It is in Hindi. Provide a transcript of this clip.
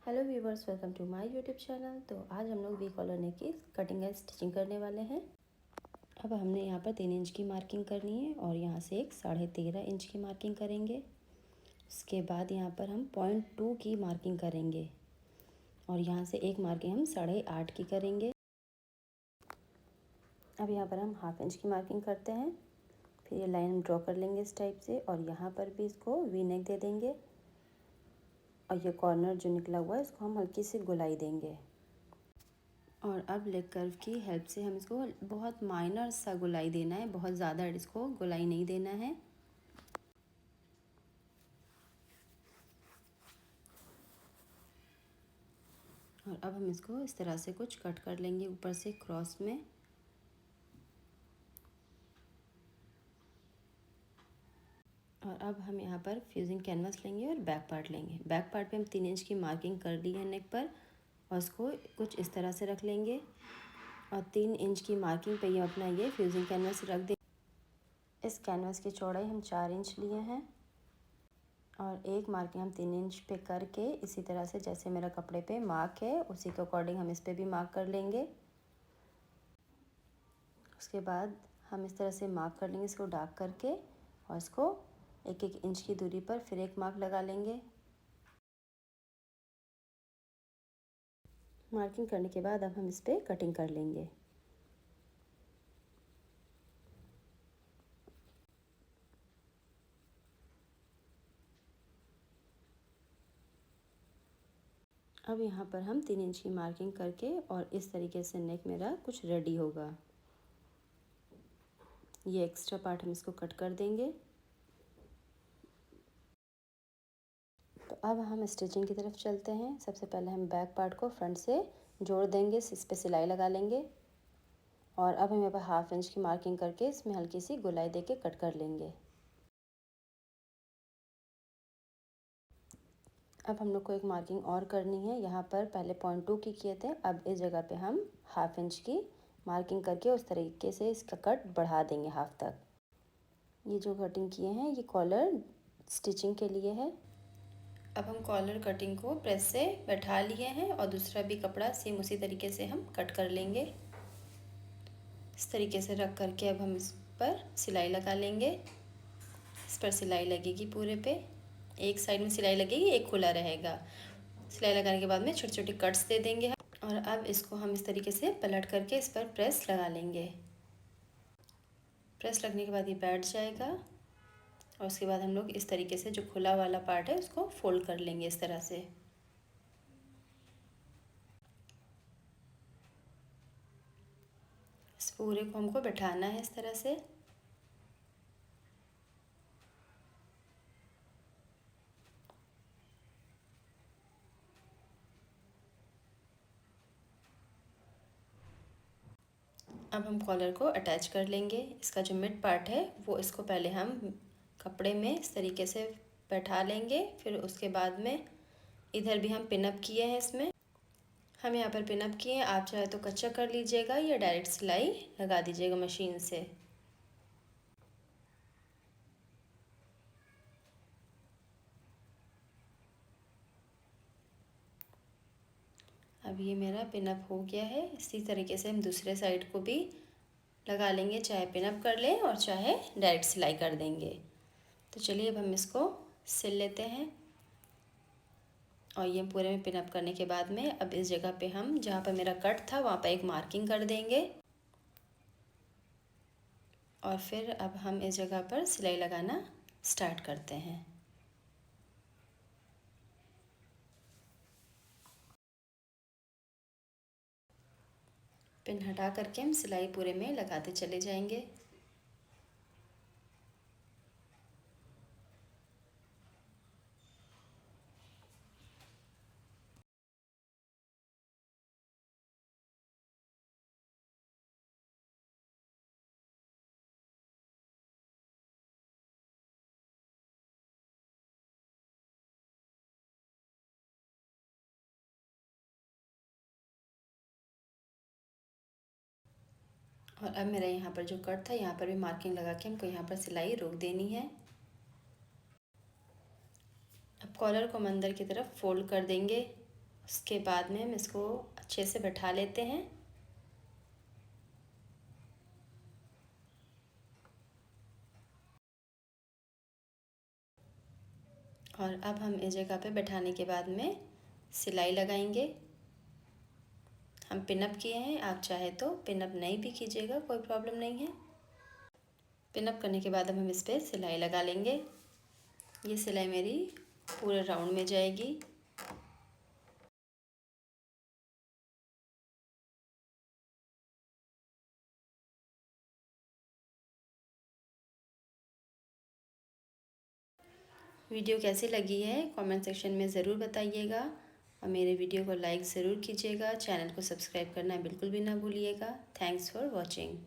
Hello viewers, welcome to my YouTube channel. तो आज हम लोग वी कॉलर नेक की कटिंग एंड स्टिचिंग करने वाले हैं। अब हमने यहाँ पर 3 इंच की मार्किंग करनी है और यहाँ से एक 13.5 इंच की मार्किंग करेंगे। उसके बाद यहाँ पर हम 0.2 की मार्किंग करेंगे और यहाँ से एक मार्किंग हम 8.5 की करेंगे। अब यहाँ पर हम 1/2 इंच की मार्किंग करते हैं। फिर ये लाइन हम ड्रॉ कर लेंगे इस टाइप से और यहाँ पर भी इसको वी नेक दे देंगे और ये कॉर्नर जो निकला हुआ है इसको हम हल्की सी गोलाई देंगे। और अब लेग कर्व की हेल्प से हम इसको बहुत माइनर सा गोलाई देना है, बहुत ज़्यादा इसको गोलाई नहीं देना है। और अब हम इसको इस तरह से कुछ कट कर लेंगे ऊपर से क्रॉस में। और अब हम यहाँ पर फ्यूजिंग कैनवास लेंगे और बैक पार्ट लेंगे। बैक पार्ट पे हम 3 इंच की मार्किंग कर ली है नेक पर और इसको कुछ इस तरह से रख लेंगे और 3 इंच की मार्किंग पे ये अपना ये फ्यूजिंग कैनवास रख दें। इस कैनवास की चौड़ाई हम 4 इंच लिए हैं और एक मार्किंग हम 3 इंच पे करके इसी तरह से जैसे मेरा कपड़े पे मार्क है उसी के अकॉर्डिंग हम इस पे भी मार्क कर लेंगे। उसके बाद हम इस तरह से मार्क कर लेंगे इसको डार्क करके और इसको 1-1 इंच की दूरी पर फिर एक मार्क लगा लेंगे। मार्किंग करने के बाद अब हम इस पे कटिंग कर लेंगे। अब यहाँ पर हम 3 इंच की मार्किंग करके और इस तरीके से नेक मेरा कुछ रेडी होगा। ये एक्स्ट्रा पार्ट हम इसको कट कर देंगे। तो अब हम स्टिचिंग की तरफ चलते हैं। सबसे पहले हम बैक पार्ट को फ्रंट से जोड़ देंगे, इस पे सिलाई लगा लेंगे और अब हम यहाँ पर 1/2 इंच की मार्किंग करके इसमें हल्की सी गोलाई देके कट कर लेंगे। अब हम लोग को एक मार्किंग और करनी है। यहाँ पर पहले 0.2 की किए थे, अब इस जगह पे हम 1/2 इंच की मार्किंग करके उस तरीके से इसका कट बढ़ा देंगे हाफ तक। ये जो कटिंग किए हैं ये कॉलर स्टिचिंग के लिए है। अब हम कॉलर कटिंग को प्रेस से बैठा लिए हैं और दूसरा भी कपड़ा सेम उसी तरीके से हम कट कर लेंगे। इस तरीके से रख करके अब हम इस पर सिलाई लगा लेंगे। इस पर सिलाई लगेगी पूरे पे, एक साइड में सिलाई लगेगी, एक खुला रहेगा। सिलाई लगाने के बाद में छोटे छोटे कट्स दे देंगे और अब इसको हम इस तरीके से पलट करके इस पर प्रेस लगा लेंगे। प्रेस लगने के बाद ये बैठ जाएगा और उसके बाद हम लोग इस तरीके से जो खुला वाला पार्ट है उसको फोल्ड कर लेंगे इस तरह से। इस पूरे को हमको बैठाना है इस तरह से। अब हम कॉलर को अटैच कर लेंगे। इसका जो मिड पार्ट है वो इसको पहले हम कपड़े में इस तरीके से बैठा लेंगे, फिर उसके बाद में इधर भी हम पिन अप किए हैं। इसमें हम यहाँ पर पिन अप किए हैं, आप चाहे तो कच्चा कर लीजिएगा या डायरेक्ट सिलाई लगा दीजिएगा मशीन से। अब ये मेरा पिन अप हो गया है। इसी तरीके से हम दूसरे साइड को भी लगा लेंगे, चाहे पिन अप कर लें और चाहे डायरेक्ट सिलाई कर देंगे। तो चलिए अब हम इसको सिल लेते हैं। और ये पूरे में पिन अप करने के बाद में अब इस जगह पे हम जहाँ पर मेरा कट था वहाँ पर एक मार्किंग कर देंगे और फिर अब हम इस जगह पर सिलाई लगाना स्टार्ट करते हैं। पिन हटा करके हम सिलाई पूरे में लगाते चले जाएंगे। और अब मेरा यहाँ पर जो कट था यहाँ पर भी मार्किंग लगा के हमको यहाँ पर सिलाई रोक देनी है। अब कॉलर को हम अंदर की तरफ फोल्ड कर देंगे उसके बाद में हम इसको अच्छे से बैठा लेते हैं। और अब हम इस जगह पे बैठाने के बाद में सिलाई लगाएंगे। हम पिनअप किए हैं, आप चाहे तो पिनअप नहीं भी कीजिएगा, कोई प्रॉब्लम नहीं है। पिनअप करने के बाद अब हम इस पर सिलाई लगा लेंगे। ये सिलाई मेरी पूरे राउंड में जाएगी। वीडियो कैसी लगी है कमेंट सेक्शन में ज़रूर बताइएगा और मेरे वीडियो को लाइक ज़रूर कीजिएगा। चैनल को सब्सक्राइब करना बिल्कुल भी ना भूलिएगा। Thanks for watching.